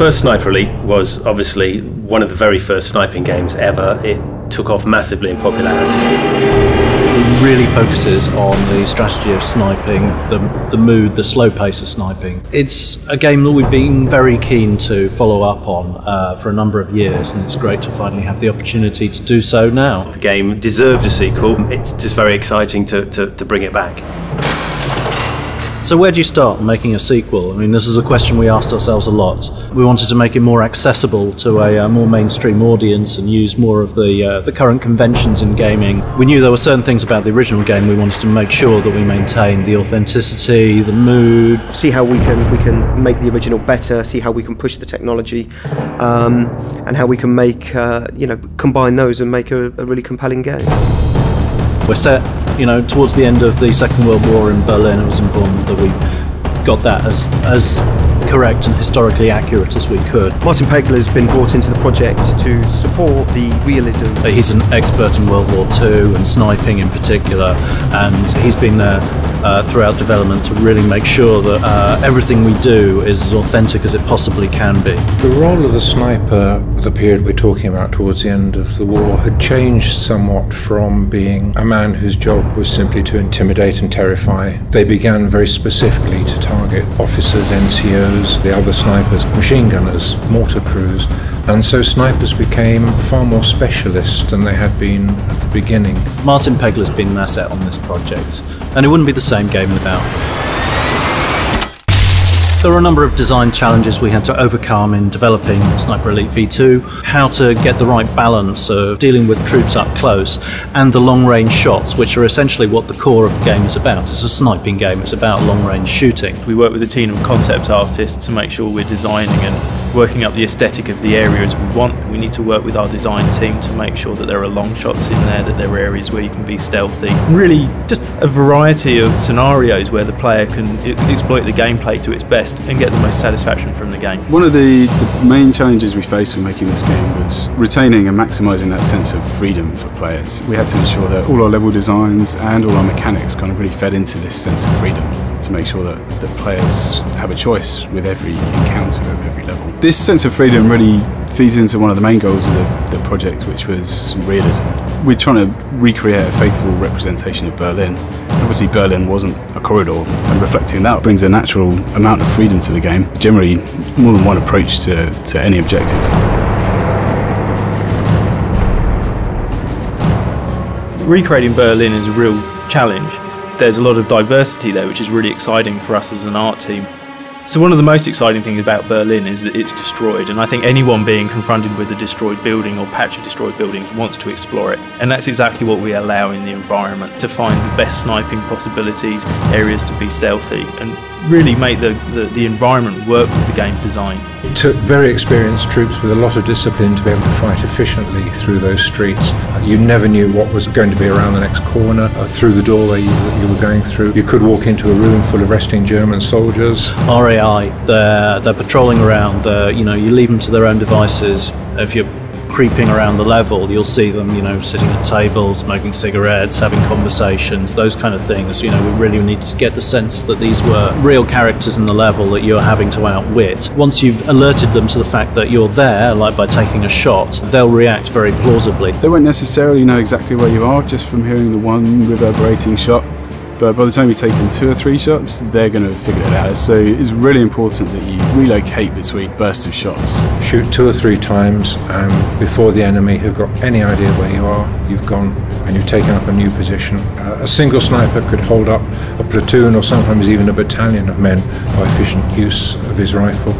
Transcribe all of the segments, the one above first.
first Sniper Elite was obviously one of the very first sniping games ever. It took off massively in popularity. It really focuses on the strategy of sniping, the mood, the slow pace of sniping. It's a game that we've been very keen to follow up on for a number of years, and it's great to finally have the opportunity to do so now. The game deserved a sequel. It's just very exciting to bring it back. So where do you start making a sequel? I mean, this is a question we asked ourselves a lot. We wanted to make it more accessible to a more mainstream audience and use more of the current conventions in gaming. We knew there were certain things about the original game we wanted to make sure that we maintained the authenticity, the mood. See how we can make the original better, see how we can push the technology, and how we can make, combine those and make a really compelling game. We're set, towards the end of the Second World War in Berlin. It was important that we got that as correct and historically accurate as we could. Martin Pegler has been brought into the project to support the realism. He's an expert in World War II and sniping in particular, and he's been there throughout development to really make sure that everything we do is as authentic as it possibly can be. The role of the sniper, the period we're talking about towards the end of the war, had changed somewhat from being a man whose job was simply to intimidate and terrify. They began very specifically to target officers, NCOs, the other snipers, machine gunners, mortar crews, and so snipers became far more specialist than they had been at the beginning. Martin Pegler's been an asset on this project, and it wouldn't be the same game without him. There were a number of design challenges we had to overcome in developing Sniper Elite V2, how to get the right balance of dealing with troops up close and the long-range shots, which are essentially what the core of the game is about. It's a sniping game, it's about long-range shooting. We work with a team of concept artists to make sure we're designing and working up the aesthetic of the areas we want. We need to work with our design team to make sure that there are long shots in there, that there are areas where you can be stealthy. Really just a variety of scenarios where the player can exploit the gameplay to its best and get the most satisfaction from the game. One of the main challenges we faced when making this game was retaining and maximising that sense of freedom for players. We had to ensure that all our level designs and all our mechanics kind of really fed into this sense of freedom to make sure that the players have a choice with every encounter at every level. This sense of freedom really feeds into one of the main goals of the project, which was realism. We're trying to recreate a faithful representation of Berlin. Obviously Berlin wasn't a corridor, and reflecting that brings a natural amount of freedom to the game. Generally, more than one approach to any objective. Recreating Berlin is a real challenge. There's a lot of diversity there, which is really exciting for us as an art team. So one of the most exciting things about Berlin is that it's destroyed, and I think anyone being confronted with a destroyed building or patch of destroyed buildings wants to explore it, and that's exactly what we allow in the environment, to find the best sniping possibilities, areas to be stealthy, and really make the environment work with the game's design. It took very experienced troops with a lot of discipline to be able to fight efficiently through those streets. You never knew what was going to be around the next corner, through the doorway you were going through. You could walk into a room full of resting German soldiers. RAI, they're patrolling around, you leave them to their own devices. If you're creeping around the level, you'll see them, sitting at tables, smoking cigarettes, having conversations, those kind of things. We really need to get the sense that these were real characters in the level that you're having to outwit. Once you've alerted them to the fact that you're there, like by taking a shot, they'll react very plausibly. They won't necessarily know exactly where you are just from hearing the one reverberating shot, but by the time you've taken 2 or 3 shots, they're going to figure it out. So it's really important that you relocate between bursts of shots. Shoot 2 or 3 times before the enemy have got any idea where you are. You've gone and you've taken up a new position. A single sniper could hold up a platoon or sometimes even a battalion of men by efficient use of his rifle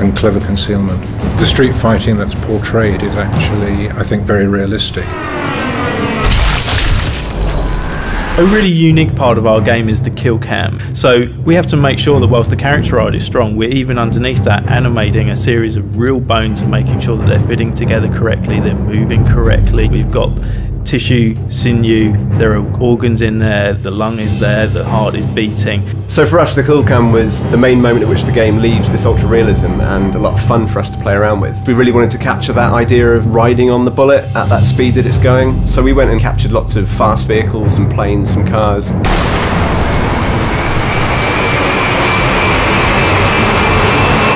and clever concealment. The street fighting that's portrayed is actually, I think, very realistic. A really unique part of our game is the kill cam. So we have to make sure that whilst the character art is strong, we're even underneath that animating a series of real bones and making sure that they're fitting together correctly, they're moving correctly. We've got tissue, sinew, there are organs in there, the lung is there, the heart is beating. So for us, the kill cam was the main moment at which the game leaves this ultra realism and a lot of fun for us to play around with. We really wanted to capture that idea of riding on the bullet at that speed that it's going. So we went and captured lots of fast vehicles and planes and cars.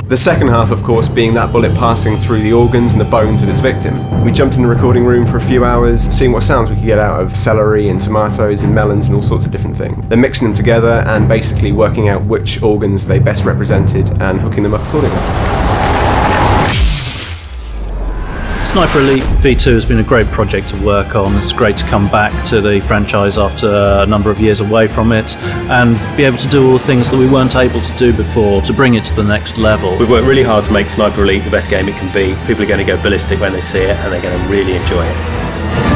The second half, of course, being that bullet passing through the organs and the bones of its victim. We jumped in the recording room for a few hours, seeing what sounds we could get out of celery and tomatoes and melons and all sorts of different things. Then mixing them together and basically working out which organs they best represented and hooking them up accordingly. Sniper Elite V2 has been a great project to work on. It's great to come back to the franchise after a number of years away from it and be able to do all the things that we weren't able to do before to bring it to the next level. We've worked really hard to make Sniper Elite the best game it can be. People are going to go ballistic when they see it and they're going to really enjoy it.